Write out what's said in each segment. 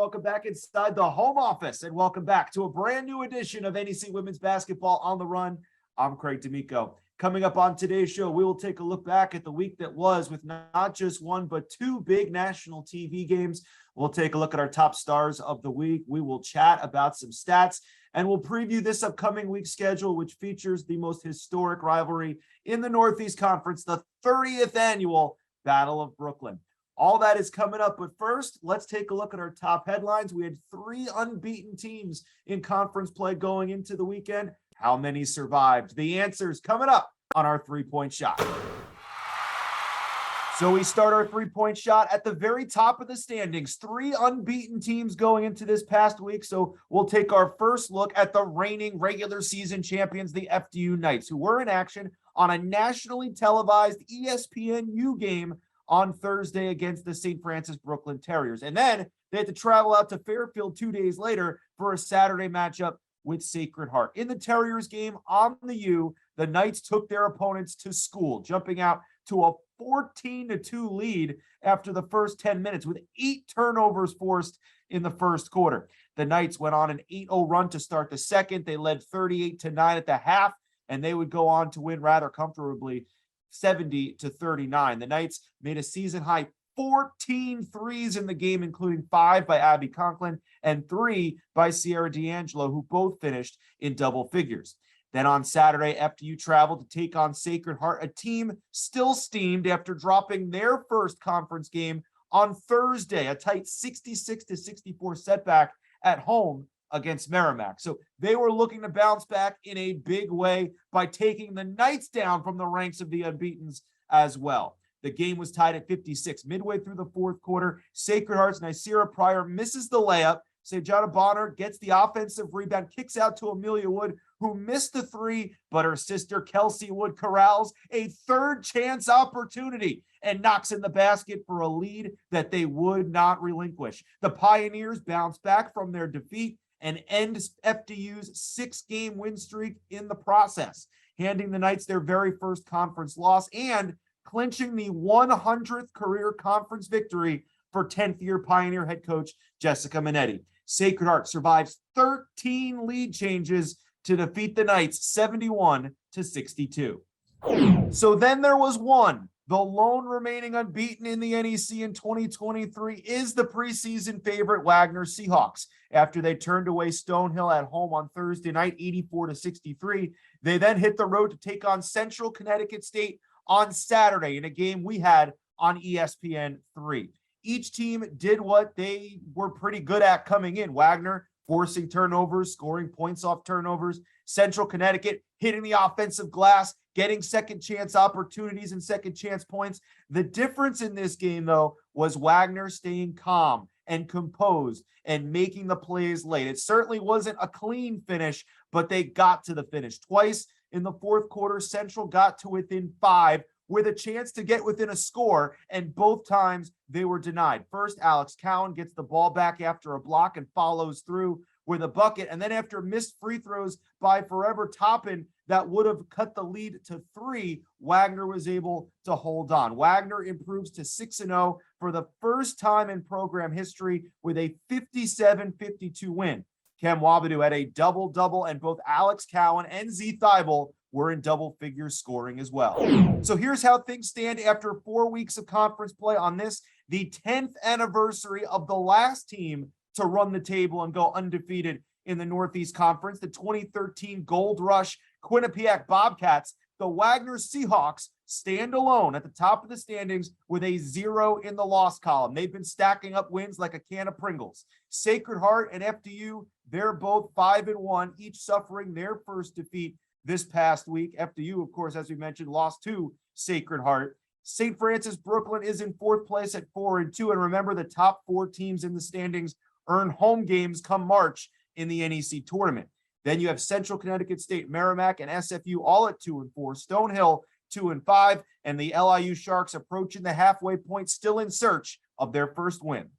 welcome back inside the home office, and welcome back to a brand new edition of NEC Women's Basketball on the Run. I'm Craig D'Amico. Coming up on today's show, we will take a look back at the week that was with not just one, but two big national TV games. We'll take a look at our top stars of the week. We will chat about some stats, and we'll preview this upcoming week's schedule, which features the most historic rivalry in the Northeast Conference, the 30th annual Battle of Brooklyn. All that is coming up, but first, let's take a look at our top headlines. We had three unbeaten teams in conference play going into the weekend. How many survived? The answers coming up on our three-point shot. So we start our three-point shot at the very top of the standings. Three unbeaten teams going into this past week. So we'll take our first look at the reigning regular season champions, the FDU Knights, who were in action on a nationally televised ESPNU game on Thursday against the St. Francis Brooklyn Terriers. And then they had to travel out to Fairfield 2 days later for a Saturday matchup with Sacred Heart. In the Terriers game on the U, the Knights took their opponents to school, jumping out to a 14-2 lead after the first 10 minutes with 8 turnovers forced in the first quarter. The Knights went on an 8-0 run to start the second. They led 38-9 at the half, and they would go on to win rather comfortably 70-39. The Knights made a season high 14 threes in the game, including 5 by Abby Conklin and 3 by Sierra D'Angelo, who both finished in double figures. Then on Saturday, FDU traveled to take on Sacred Heart, a team still steamed after dropping their first conference game on Thursday, a tight 66-64 setback at home against Merrimack. So they were looking to bounce back in a big way by taking the Knights down from the ranks of the unbeatens as well. The game was tied at 56. Midway through the fourth quarter, Sacred Heart's Nicira Pryor misses the layup. Sejana Bonner gets the offensive rebound, kicks out to Amelia Wood, who missed the three, but her sister Kelsey Wood corrals a third chance opportunity and knocks in the basket for a lead that they would not relinquish. The Pioneers bounce back from their defeat and end FDU's 6-game win streak in the process, handing the Knights their very first conference loss and clinching the 100th career conference victory for 10th-year Pioneer head coach Jessica Minetti. Sacred Heart survives 13 lead changes to defeat the Knights 71-62. So then there was one. The lone remaining unbeaten in the NEC in 2023 is the preseason favorite Wagner Seahawks. After they turned away Stonehill at home on Thursday night, 84-63, they then hit the road to take on Central Connecticut State on Saturday in a game we had on ESPN3. Each team did what they were pretty good at coming in. Wagner forcing turnovers, scoring points off turnovers. Central Connecticut hitting the offensive glass, getting second chance opportunities and second chance points. The difference in this game, though, was Wagner staying calm and composed and making the plays late. It certainly wasn't a clean finish, but they got to the finish. Twice in the fourth quarter, Central got to within 5 with a chance to get within a score, and both times they were denied. First, Alex Cowan gets the ball back after a block and follows through with a bucket, and then after missed free throws by Forever Toppin that would have cut the lead to 3, Wagner was able to hold on. Wagner improves to 6-0 for the first time in program history with a 57-52 win. Kem Wabadu had a double-double, and both Alex Cowan and Z Thibault were in double figures scoring as well. So here's how things stand after 4 weeks of conference play on this, the 10th anniversary of the last team to run the table and go undefeated in the Northeast Conference, the 2013 Gold Rush Quinnipiac Bobcats. The Wagner Seahawks stand alone at the top of the standings with a 0 in the loss column. They've been stacking up wins like a can of Pringles. Sacred Heart and FDU, they're both 5-1, each suffering their first defeat this past week. FDU, of course, as we mentioned, lost to Sacred Heart. St. Francis Brooklyn is in 4th place at 4-2. And remember, the top 4 teams in the standings earn home games come March in the NEC tournament. Then you have Central Connecticut State, Merrimack, and SFU all at 2-4. Stonehill 2-5, and the LIU Sharks approaching the halfway point, still in search of their first win.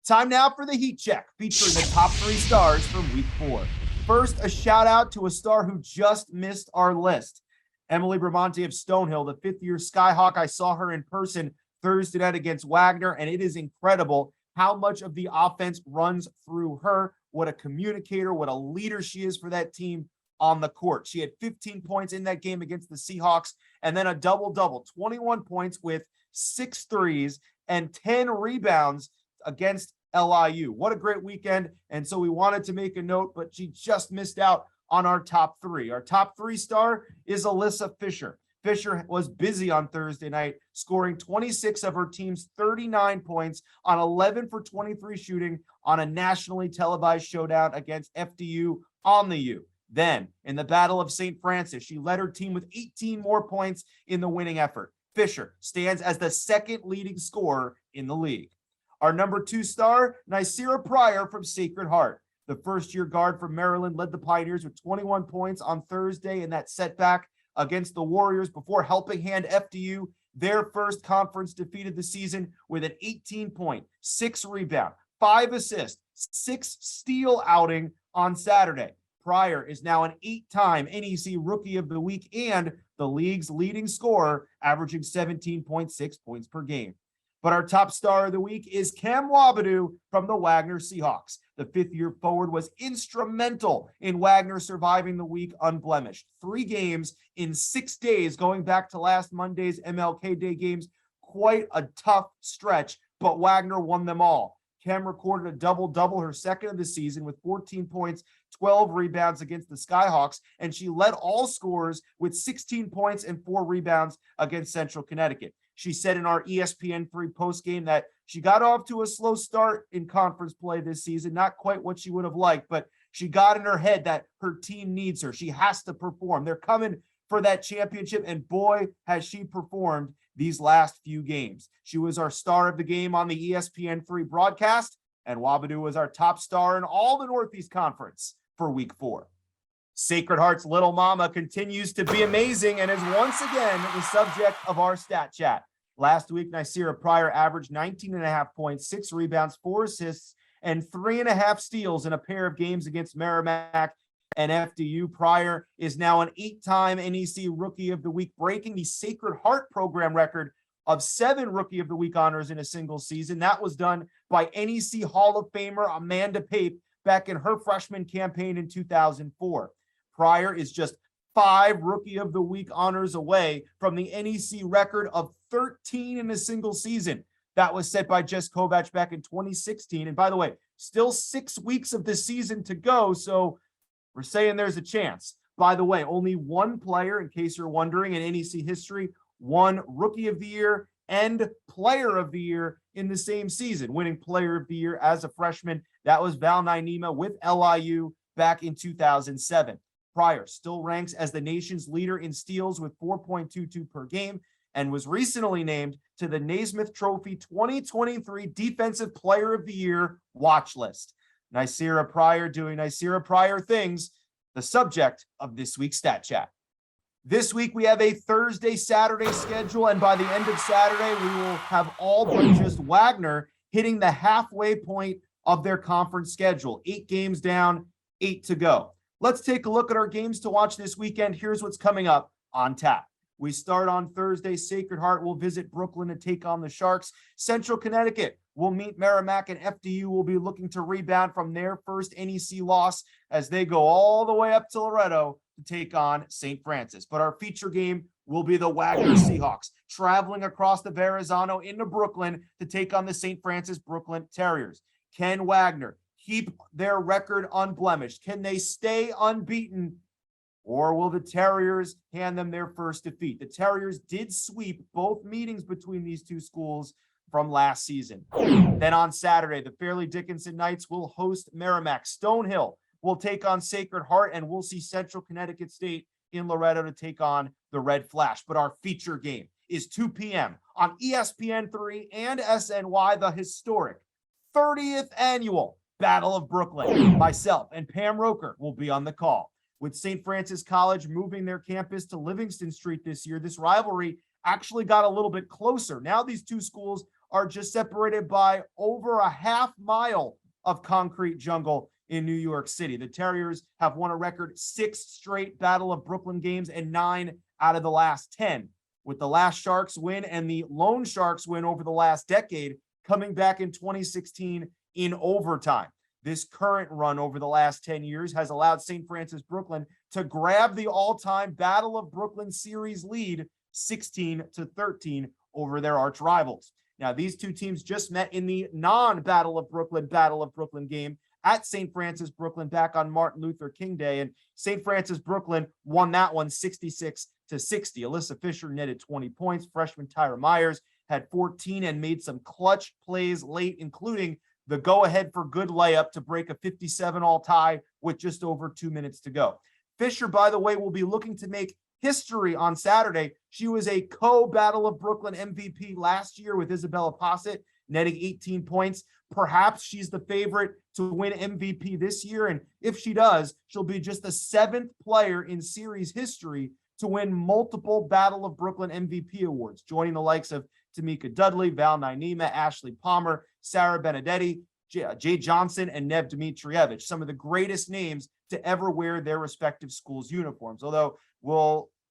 Time now for the Heat Check, featuring the top 3 stars from Week 4. First, a shout out to a star who just missed our list. Emily Bramante of Stonehill, the 5th-year Skyhawk. I saw her in person Thursday night against Wagner, and it is incredible how much of the offense runs through her, what a communicator, what a leader she is for that team on the court. She had 15 points in that game against the Seahawks, and then a double-double, 21 points with 6 threes and 10 rebounds against LIU. What a great weekend. And so we wanted to make a note, but she just missed out on our top 3. Our top 3 star is Alyssa Fisher. Fisher was busy on Thursday night, scoring 26 of her team's 39 points on 11 for 23 shooting on a nationally televised showdown against FDU on the U. Then, in the Battle of St. Francis, she led her team with 18 more points in the winning effort. Fisher stands as the second leading scorer in the league. Our number 2 star, Ny'Sera Pryor from Sacred Heart. The first-year guard from Maryland led the Pioneers with 21 points on Thursday in that setback against the Warriors before helping hand FDU their first conference defeat of the season with an 18-point, 6-rebound, 5 assist, 6 steal outing on Saturday. Pryor is now an 8-time NEC Rookie of the Week and the league's leading scorer, averaging 17.6 points per game. But our top star of the week is Cam Wabadu from the Wagner Seahawks. The 5th-year forward was instrumental in Wagner surviving the week unblemished. 3 games in 6 days going back to last Monday's MLK Day games. Quite a tough stretch, but Wagner won them all. Cam recorded a double-double, her second of the season, with 14 points, 12 rebounds against the Skyhawks, and she led all scorers with 16 points and 4 rebounds against Central Connecticut. She said in our ESPN3 postgame that she got off to a slow start in conference play this season, not quite what she would have liked, but she got in her head that her team needs her. She has to perform. They're coming for that championship, and boy, has she performed these last few games. She was our star of the game on the ESPN3 broadcast, and Wabadu was our top star in all the Northeast Conference for Week 4. Sacred Heart's Little Mama continues to be amazing and is once again the subject of our stat chat. Last week, Ny'Sera Pryor averaged 19.5 points, 6 rebounds, 4 assists, and 3.5 steals in a pair of games against Merrimack and FDU. Pryor is now an 8-time NEC Rookie of the Week, breaking the Sacred Heart program record of 7 Rookie of the Week honors in a single season. That was done by NEC Hall of Famer Amanda Pape back in her freshman campaign in 2004. Pryor is just 5 Rookie of the Week honors away from the NEC record of 13 in a single season. That was set by Jess Kovach back in 2016. And by the way, still 6 weeks of the season to go, so we're saying there's a chance. By the way, only one player, in case you're wondering, in NEC history, won Rookie of the Year and Player of the Year in the same season, winning Player of the Year as a freshman. That was Val Nainima with LIU back in 2007. Pryor still ranks as the nation's leader in steals with 4.22 per game and was recently named to the Naismith Trophy 2023 Defensive Player of the Year watch list. Ny'Sera Pryor doing Ny'Sera Pryor things, the subject of this week's Stat Chat. This week, we have a Thursday-Saturday schedule, and by the end of Saturday, we will have all but just Wagner hitting the halfway point of their conference schedule. 8 games down, 8 to go. Let's take a look at our games to watch this weekend. Here's what's coming up on tap. We start on Thursday. Sacred Heart will visit Brooklyn to take on the Sharks. Central Connecticut will meet Merrimack, and FDU will be looking to rebound from their first NEC loss as they go all the way up to Loretto to take on St. Francis. But our feature game will be the Wagner Seahawks, traveling across the Verrazano into Brooklyn to take on the St. Francis Brooklyn Terriers. Can Wagner keep their record unblemished? Can they stay unbeaten, or will the Terriers hand them their first defeat? The Terriers did sweep both meetings between these two schools from last season. Then on Saturday, the Fairleigh Dickinson Knights will host Merrimack. Stonehill will take on Sacred Heart, and we'll see Central Connecticut State in Loretto to take on the Red Flash. But our feature game is 2 p.m. on ESPN3 and SNY, the historic 30th annual Battle of Brooklyn. Myself and Pam Roker will be on the call. With St. Francis College moving their campus to Livingston Street this year, this rivalry actually got a little bit closer. Now these two schools are just separated by over a half mile of concrete jungle in New York City. The Terriers have won a record 6 straight Battle of Brooklyn games and 9 out of the last 10. With the last Sharks win and the lone Sharks win over the last decade, coming back in 2016 in overtime. This current run over the last 10 years has allowed St. Francis Brooklyn to grab the all-time Battle of Brooklyn series lead 16-13 over their arch rivals. Now, these two teams just met in the non-Battle of Brooklyn game at St. Francis Brooklyn back on Martin Luther King Day, and St. Francis Brooklyn won that one 66-60. Alyssa Fisher netted 20 points. Freshman Tyra Myers had 14 and made some clutch plays late, including the go-ahead for good layup to break a 57-all tie with just over 2 minutes to go. Fisher, by the way, will be looking to make history on Saturday. She was a co-Battle of Brooklyn MVP last year with Isabella Posset, netting 18 points. Perhaps she's the favorite to win MVP this year, and if she does, she'll be just the 7th player in series history to win multiple Battle of Brooklyn MVP awards, joining the likes of Tamika Dudley, Val Naima, Ashley Palmer, Sarah Benedetti, Jay Johnson, and Nev Dmitrievich, some of the greatest names to ever wear their respective schools' uniforms. Although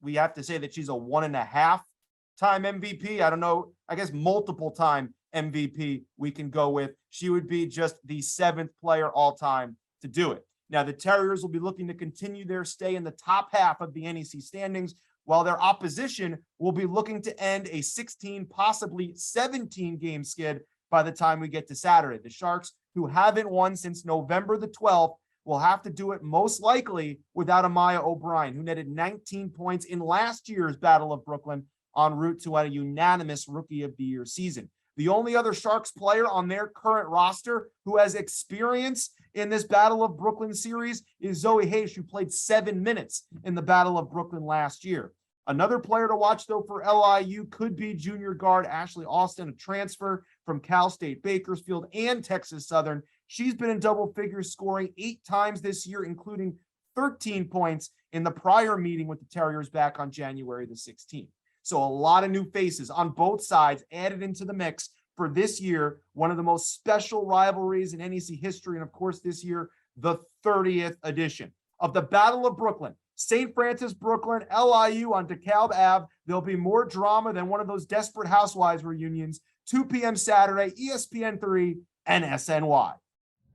we have to say that she's a 1.5-time MVP. I don't know, I guess multiple-time MVP we can go with. She would be just the 7th player all-time to do it. Now, the Terriers will be looking to continue their stay in the top half of the NEC standings, while their opposition will be looking to end a 16, possibly 17-game skid by the time we get to Saturday. The Sharks, who haven't won since November the 12th, will have to do it most likely without Amaya O'Brien, who netted 19 points in last year's Battle of Brooklyn en route to a unanimous Rookie of the Year season. The only other Sharks player on their current roster who has experience in this Battle of Brooklyn series is Zoe Hayes, who played 7 minutes in the Battle of Brooklyn last year. Another player to watch, though, for LIU could be junior guard Ashley Austin, a transfer from Cal State Bakersfield and Texas Southern. She's been in double figures, scoring 8 times this year, including 13 points in the prior meeting with the Terriers back on January the 16th. So a lot of new faces on both sides added into the mix for this year, one of the most special rivalries in NEC history. And of course, this year, the 30th edition of the Battle of Brooklyn. St. Francis Brooklyn, LIU on DeKalb Ave. There'll be more drama than one of those Desperate Housewives reunions. 2 p.m. Saturday, ESPN3 and SNY.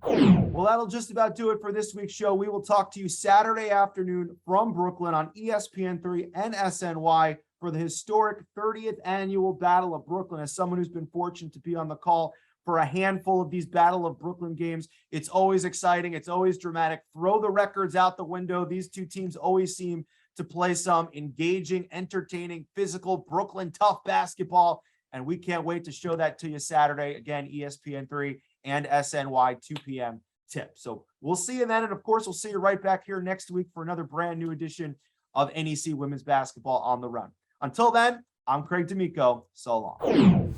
Well, that'll just about do it for this week's show. We will talk to you Saturday afternoon from Brooklyn on ESPN3 and SNY for the historic 30th annual Battle of Brooklyn. As someone who's been fortunate to be on the call for a handful of these Battle of Brooklyn games, it's always exciting. It's always dramatic. Throw the records out the window. These two teams always seem to play some engaging, entertaining, physical, Brooklyn tough basketball. And we can't wait to show that to you Saturday. Again, ESPN3 and SNY 2 p.m. tip. So we'll see you then. And of course, we'll see you right back here next week for another brand new edition of NEC Women's Basketball on the Run. Until then, I'm Craig D'Amico. So long.